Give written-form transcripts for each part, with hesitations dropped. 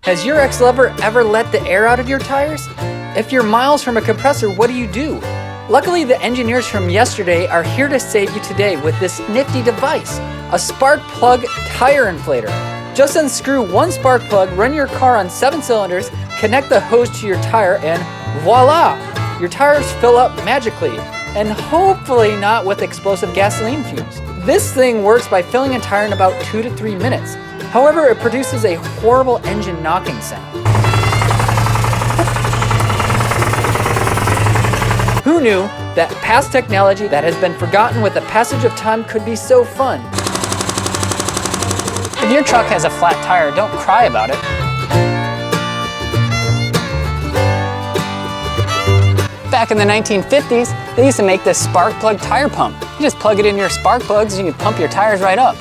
Has your ex-lover ever let the air out of your tires? If you're miles from a compressor, what do? Luckily, the engineers from yesterday are here to save you today with this nifty device, a spark plug tire inflator. Just unscrew one spark plug, run your car on 7 cylinders, connect the hose to your tire, and voila! Your tires fill up magically, and hopefully not with explosive gasoline fumes. This thing works by filling a tire in about 2 to 3 minutes. However, it produces a horrible engine knocking sound. Who knew that past technology that has been forgotten with the passage of time could be so fun? If your truck has a flat tire, don't cry about it. Back in the 1950s, they used to make this spark plug tire pump. You just plug it in your spark plugs and you pump your tires right up.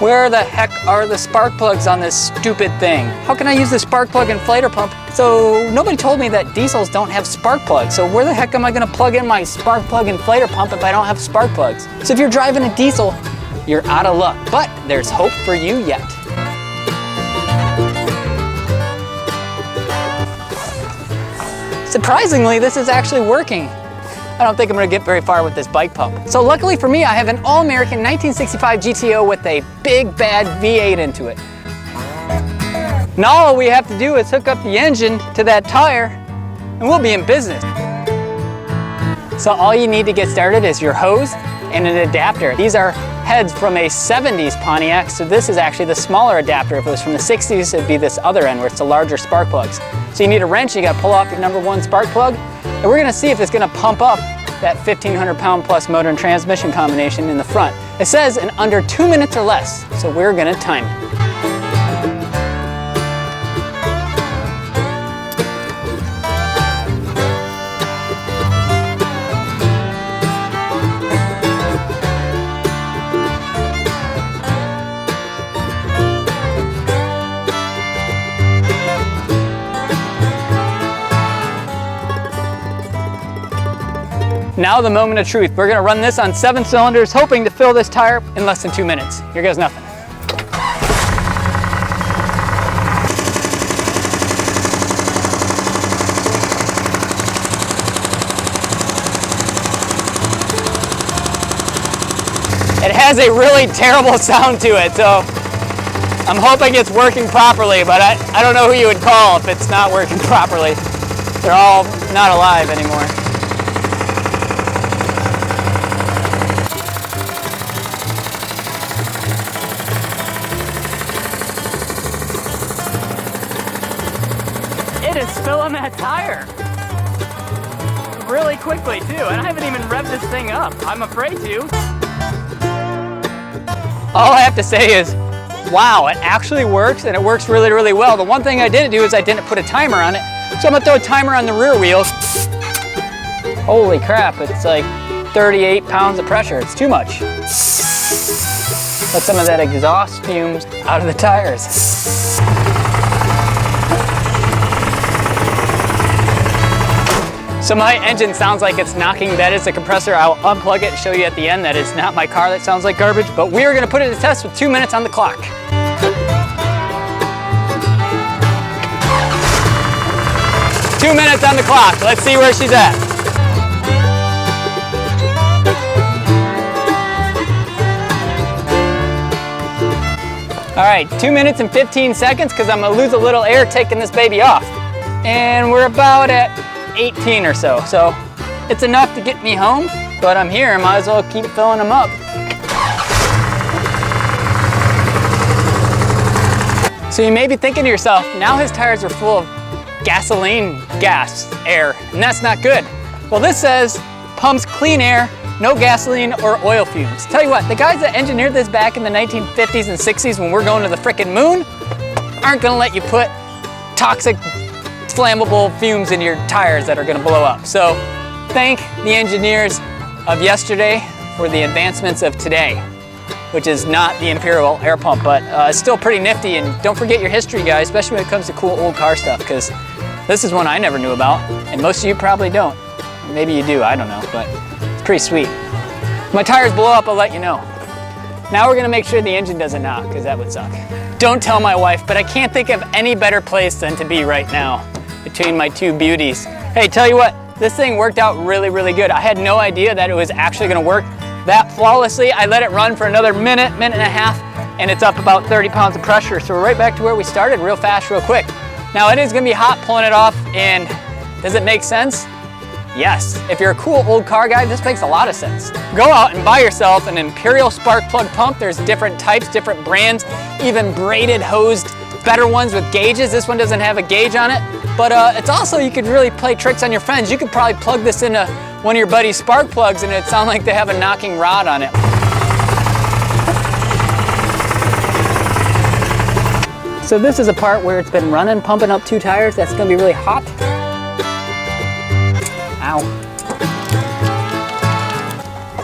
Where the heck are the spark plugs on this stupid thing? How can I use the spark plug inflator pump? So nobody told me that diesels don't have spark plugs. So where the heck am I gonna plug in my spark plug inflator pump if I don't have spark plugs? So if you're driving a diesel, you're out of luck, but there's hope for you yet. Surprisingly, this is actually working. I don't think I'm gonna get very far with this bike pump. So luckily for me, I have an all-American 1965 GTO with a big bad V8 into it. Now all we have to do is hook up the engine to that tire and we'll be in business. So all you need to get started is your hose and an adapter. These are heads from a 70s Pontiac, so this is actually the smaller adapter. If it was from the 60s, it'd be this other end where it's the larger spark plugs. So you need a wrench, you gotta pull off your #1 spark plug, and we're gonna see if it's gonna pump up that 1,500 pound plus motor and transmission combination in the front. It says in under 2 minutes or less, so we're gonna time it. Now the moment of truth. We're gonna run this on 7 cylinders, hoping to fill this tire in less than 2 minutes. Here goes nothing. It has a really terrible sound to it, so I'm hoping it's working properly, but I don't know who you would call if it's not working properly. They're all not alive anymore. It is filling that tire really quickly too, and I haven't even revved this thing up. I'm afraid to. All I have to say is, wow, it actually works, and it works really, really well. The one thing I didn't do is I didn't put a timer on it, so I'm gonna throw a timer on the rear wheels. Holy crap, it's like 38 pounds of pressure. It's too much. Let some of that exhaust fumes out of the tires. So my engine sounds like it's knocking. That is the compressor. I'll unplug it and show you at the end that it's not my car that sounds like garbage, but we are gonna put it to test with 2 minutes on the clock. Two minutes on the clock. Let's see where she's at. All right, 2 minutes and 15 seconds because I'm gonna lose a little air taking this baby off. And we're about at 18 or so. So it's enough to get me home, but I'm here, might as well keep filling them up. So you may be thinking to yourself, now his tires are full of gasoline gas, air, and that's not good. Well, this says pumps clean air, no gasoline or oil fumes. Tell you what, the guys that engineered this back in the 1950s and 60s when we're going to the frickin' moon aren't gonna let you put toxic flammable fumes in your tires that are gonna blow up. So thank the engineers of yesterday for the advancements of today, which is not the Imperial air pump, but it's still pretty nifty. And don't forget your history, guys, especially when it comes to cool old car stuff, because this is one I never knew about, and most of you probably don't. Maybe you do, I don't know, but it's pretty sweet. If my tires blow up, I'll let you know. Now we're gonna make sure the engine doesn't knock, because that would suck. Don't tell my wife, but I can't think of any better place than to be right now, between my two beauties. Hey, tell you what, this thing worked out really, really good. I had no idea that it was actually gonna work that flawlessly. I let it run for another minute and a half, and it's up about 30 pounds of pressure. So we're right back to where we started, real fast, real quick. Now it is gonna be hot pulling it off, and does it make sense? Yes. If you're a cool old car guy, this makes a lot of sense. Go out and buy yourself an Imperial spark plug pump. There's different types, different brands, even braided, hosed, better ones with gauges. This one doesn't have a gauge on it, but it's also, you could really play tricks on your friends. You could probably plug this into one of your buddy's spark plugs and it'd sound like they have a knocking rod on it. So this is a part where it's been running, pumping up 2 tires. That's gonna be really hot. Ow.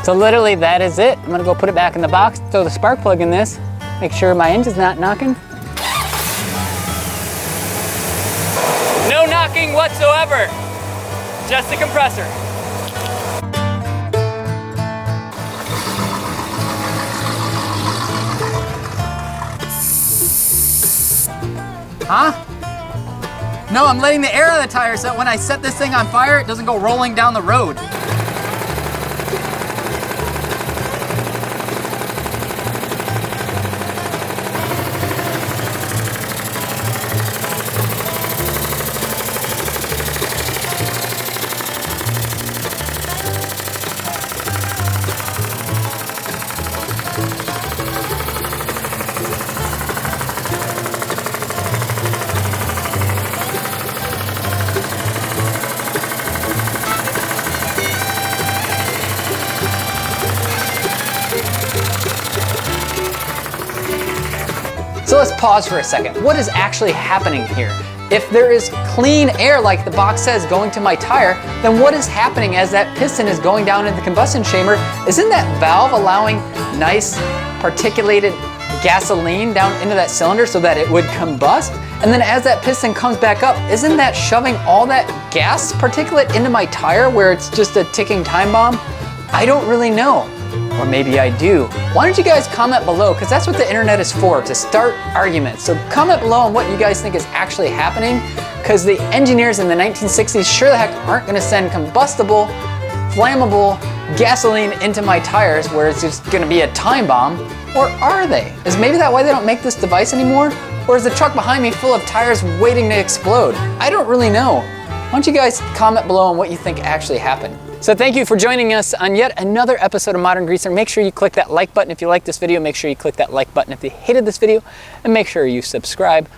So literally that is it. I'm gonna go put it back in the box, throw the spark plug in this, make sure my engine's not knocking. No knocking whatsoever, just the compressor. Huh? No, I'm letting the air out of the tire so that when I set this thing on fire, it doesn't go rolling down the road. So let's pause for a second. What is actually happening here? If there is clean air, like the box says, going to my tire, then what is happening as that piston is going down into the combustion chamber? Isn't that valve allowing nice particulated gasoline down into that cylinder so that it would combust? And then as that piston comes back up, isn't that shoving all that gas particulate into my tire where it's just a ticking time bomb? I don't really know. Or maybe I do. Why don't you guys comment below, because that's what the internet is for, to start arguments. So comment below on what you guys think is actually happening, because the engineers in the 1960s sure the heck aren't gonna send combustible, flammable gasoline into my tires where it's just gonna be a time bomb. Or are they? Is maybe that why they don't make this device anymore? Or is the truck behind me full of tires waiting to explode? I don't really know. Why don't you guys comment below on what you think actually happened? So thank you for joining us on yet another episode of Modern Greaser. Make sure you click that like button if you like this video. Make sure you click that like button if you hated this video. And make sure you subscribe.